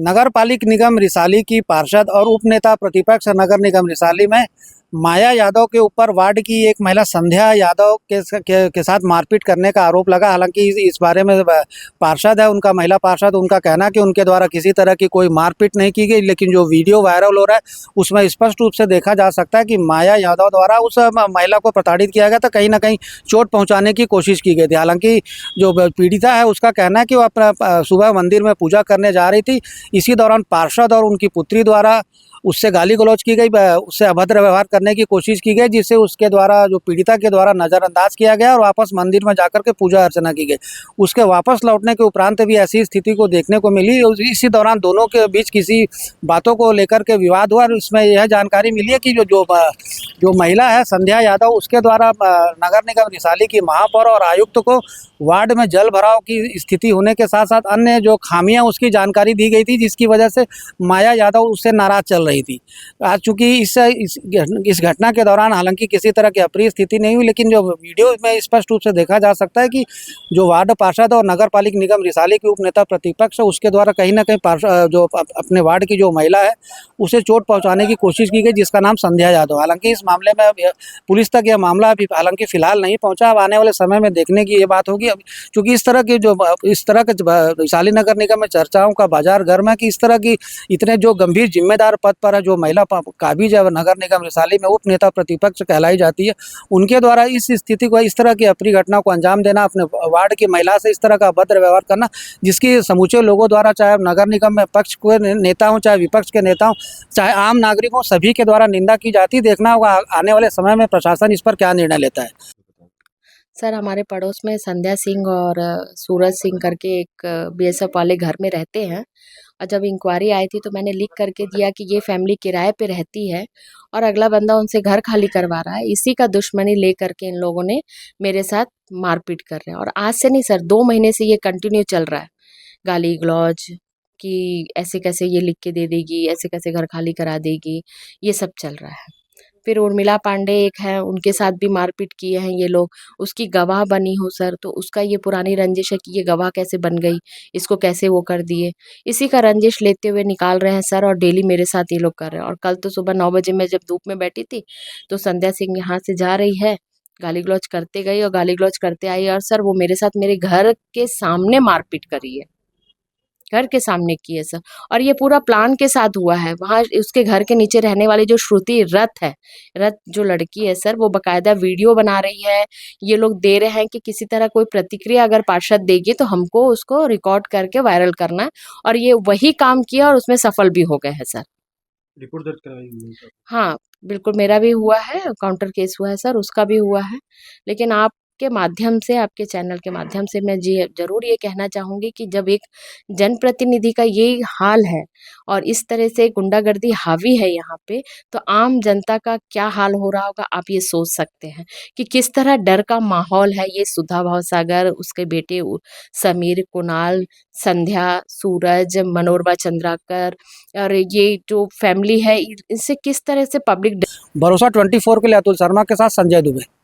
नगर पालिक निगम रिसाली की पार्षद और उपनेता प्रतिपक्ष नगर निगम रिसाली में माया यादव के ऊपर वार्ड की एक महिला संध्या यादव के साथ मारपीट करने का आरोप लगा। हालांकि इस बारे में पार्षद है, उनका महिला पार्षद, उनका कहना है कि उनके द्वारा किसी तरह की कोई मारपीट नहीं की गई, लेकिन जो वीडियो वायरल हो रहा है उसमें स्पष्ट रूप से देखा जा सकता है कि माया यादव द्वारा उस महिला को प्रताड़ित किया गया था, कहीं ना कहीं चोट पहुँचाने की कोशिश की गई थी। हालांकि जो पीड़िता है उसका कहना है कि वो अपना सुबह मंदिर में पूजा करने जा रही थी, इसी दौरान पार्षद और उनकी पुत्री द्वारा उससे गाली गलौज की गई, उससे अभद्र व्यवहार करने की कोशिश की गई, जिससे उसके द्वारा जो पीड़िता के द्वारा नज़रअंदाज किया गया और वापस मंदिर में जाकर के पूजा अर्चना की गई। उसके वापस लौटने के उपरांत भी ऐसी स्थिति को देखने को मिली। इसी दौरान दोनों के बीच किसी बातों को लेकर के विवाद हुआ और इसमें यह जानकारी मिली है कि जो महिला है संध्या यादव, उसके द्वारा नगर निगम रिसाली की महापौर और आयुक्त को वार्ड में जल भराव की स्थिति होने के साथ साथ अन्य जो खामियां उसकी जानकारी दी गई थी, जिसकी वजह से माया यादव उससे नाराज चल रही थी। आज चूँकि इस घटना के दौरान हालांकि किसी तरह की अप्रिय स्थिति नहीं हुई, लेकिन जो वीडियो में स्पष्ट रूप से देखा जा सकता है कि जो वार्ड पार्षद और नगर पालिक निगम रिसाली के उपनेता प्रतिपक्ष है उसके द्वारा कहीं ना कहीं जो अपने वार्ड की जो महिला है उसे चोट पहुँचाने की कोशिश की गई, जिसका नाम संध्या यादव। हालांकि इस मामले में पुलिस तक यह मामला अभी हालांकि फिलहाल नहीं पहुंचा। अब आने वाले समय में देखने की ये बात होगी। अब चूँकि इस तरह के रिसाली नगर निगम में चर्चाओं का बाजार गर्म है कि इस तरह की इतने जो गंभीर जिम्मेदार पद पर है जो महिला काबिज है नगर निगम रिसाली में उप नेता प्रतिपक्ष कहलाई जाती है, उनके द्वारा इस स्थिति को, इस तरह की अप्रिय घटना को अंजाम देना, अपने वार्ड की महिला से इस तरह का अभद्र व्यवहार करना, जिसकी समूचे लोगों द्वारा, चाहे नगर निगम में पक्ष के नेता हों, चाहे विपक्ष के नेता हों, चाहे आम नागरिकों, सभी के द्वारा निंदा की जाती। देखना होगा आने वाले समय में प्रशासन इस पर क्या निर्णय लेता है। सर, हमारे पड़ोस में संध्या सिंह और सूरज सिंह करके एक बीएसएफ वाले घर में रहते हैं, और जब इंक्वायरी आई थी तो मैंने लिख करके दिया कि ये फैमिली किराए पे रहती है और अगला बंदा उनसे घर खाली करवा रहा है। इसी का दुश्मनी ले करके इन लोगों ने मेरे साथ मारपीट कर रहे हैं, और आज से नहीं सर, 2 महीने से ये कंटिन्यू चल रहा है। गाली गलौज कि ऐसे कैसे ये लिख के दे देगी, ऐसे कैसे घर खाली करा देगी, ये सब चल रहा है। फिर उर्मिला पांडे एक है, उनके साथ भी मारपीट किए हैं ये लोग। उसकी गवाह बनी हूँ सर, तो उसका ये पुरानी रंजिश है कि ये गवाह कैसे बन गई, इसको कैसे वो कर दिए, इसी का रंजिश लेते हुए निकाल रहे हैं सर। और डेली मेरे साथ ये लोग कर रहे हैं। और कल तो सुबह 9 बजे मैं जब धूप में बैठी थी तो संध्या सिंह यहाँ से जा रही है, गाली गलौज करते गई और गाली गलौज करते आई, और सर वो मेरे साथ मेरे घर के सामने मारपीट करी है, घर के सामने की है सर। और ये पूरा प्लान के साथ हुआ है। वहाँ उसके घर के नीचे रहने वाली जो श्रुति रथ है, रथ जो लड़की है सर, वो बकायदा वीडियो बना रही है। ये लोग दे रहे हैं कि किसी तरह कोई प्रतिक्रिया अगर पार्षद देगी तो हमको उसको रिकॉर्ड करके वायरल करना है, और ये वही काम किया और उसमें सफल भी हो गए हैं सर। रिपोर्ट दर्ज करवाई हुई है। हाँ, बिल्कुल, मेरा भी हुआ है, काउंटर केस हुआ है सर, उसका भी हुआ है। लेकिन आपके माध्यम से, आपके चैनल के माध्यम से मैं जी ज़रूर ये कहना चाहूँगी कि जब एक जनप्रतिनिधि का ये हाल है और इस तरह से गुंडागर्दी हावी है यहाँ पे, तो आम जनता का क्या हाल हो रहा होगा आप ये सोच सकते हैं कि किस तरह डर का माहौल है। ये सुधा भावसागर, उसके बेटे समीर, कुणाल, संध्या, सूरज, मनोरमा चंद्राकर और ये जो फैमिली है, इससे किस तरह से पब्लिक। भरोसा 24 के लिए अतुल शर्मा के साथ संजय दुबे।